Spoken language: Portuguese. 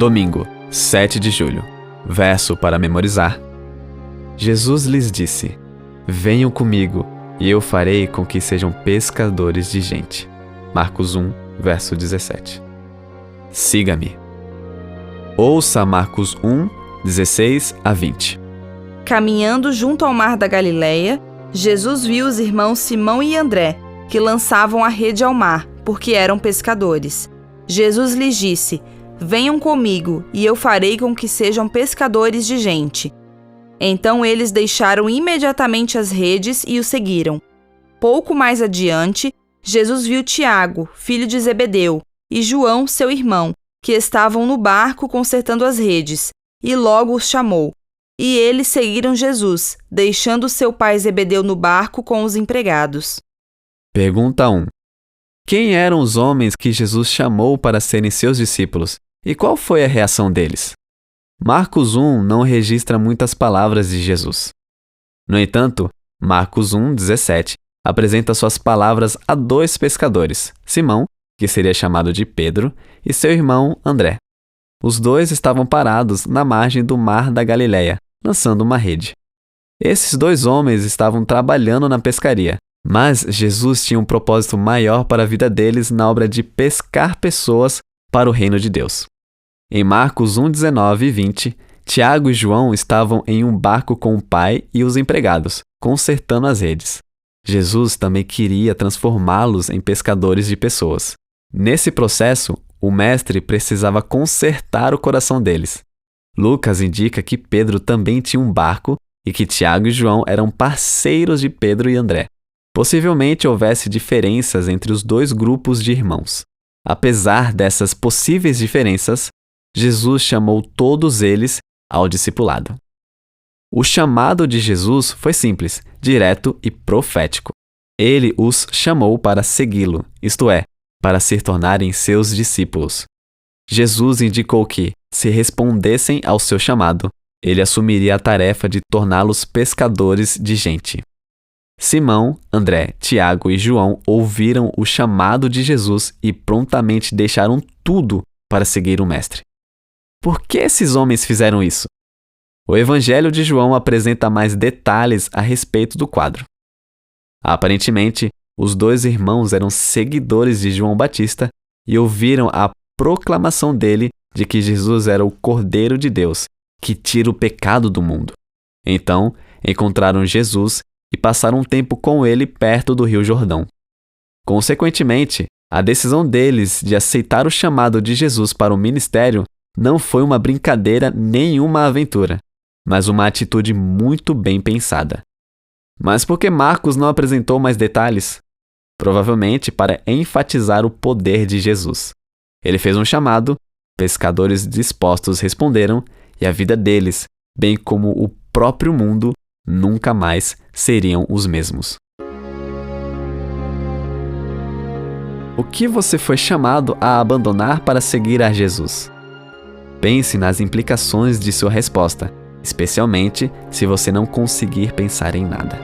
Domingo, 7 de julho. Verso para memorizar. Jesus lhes disse: Venham comigo, e eu farei com que sejam pescadores de gente. Marcos 1, verso 17. Siga-me. Ouça Marcos 1, 16 a 20. Caminhando junto ao mar da Galileia, Jesus viu os irmãos Simão e André, que lançavam a rede ao mar, porque eram pescadores. Jesus lhes disse: Venham comigo, e eu farei com que sejam pescadores de gente. Então eles deixaram imediatamente as redes e o seguiram. Pouco mais adiante, Jesus viu Tiago, filho de Zebedeu, e João, seu irmão, que estavam no barco consertando as redes, e logo os chamou. E eles seguiram Jesus, deixando seu pai Zebedeu no barco com os empregados. Pergunta 1. Quem eram os homens que Jesus chamou para serem seus discípulos? E qual foi a reação deles? Marcos 1 não registra muitas palavras de Jesus. No entanto, Marcos 1, 17 apresenta suas palavras a 2 pescadores, Simão, que seria chamado de Pedro, e seu irmão André. Os 2 estavam parados na margem do mar da Galileia, lançando uma rede. Esses 2 homens estavam trabalhando na pescaria, mas Jesus tinha um propósito maior para a vida deles na obra de pescar pessoas para o reino de Deus. Em Marcos 1, 19 e 20, Tiago e João estavam em um barco com o pai e os empregados, consertando as redes. Jesus também queria transformá-los em pescadores de pessoas. Nesse processo, o mestre precisava consertar o coração deles. Lucas indica que Pedro também tinha um barco e que Tiago e João eram parceiros de Pedro e André. Possivelmente houvesse diferenças entre os 2 grupos de irmãos. Apesar dessas possíveis diferenças, Jesus chamou todos eles ao discipulado. O chamado de Jesus foi simples, direto e profético. Ele os chamou para segui-lo, isto é, para se tornarem seus discípulos. Jesus indicou que, se respondessem ao seu chamado, ele assumiria a tarefa de torná-los pescadores de gente. Simão, André, Tiago e João ouviram o chamado de Jesus e prontamente deixaram tudo para seguir o Mestre. Por que esses homens fizeram isso? O Evangelho de João apresenta mais detalhes a respeito do quadro. Aparentemente, os 2 irmãos eram seguidores de João Batista e ouviram a proclamação dele de que Jesus era o Cordeiro de Deus, que tira o pecado do mundo. Então, encontraram Jesus e passaram um tempo com ele perto do Rio Jordão. Consequentemente, a decisão deles de aceitar o chamado de Jesus para o ministério não foi uma brincadeira nem uma aventura, mas uma atitude muito bem pensada. Mas por que Marcos não apresentou mais detalhes? Provavelmente para enfatizar o poder de Jesus. Ele fez um chamado, pescadores dispostos responderam, e a vida deles, bem como o próprio mundo, nunca mais seriam os mesmos. O que você foi chamado a abandonar para seguir a Jesus? Pense nas implicações de sua resposta, especialmente se você não conseguir pensar em nada.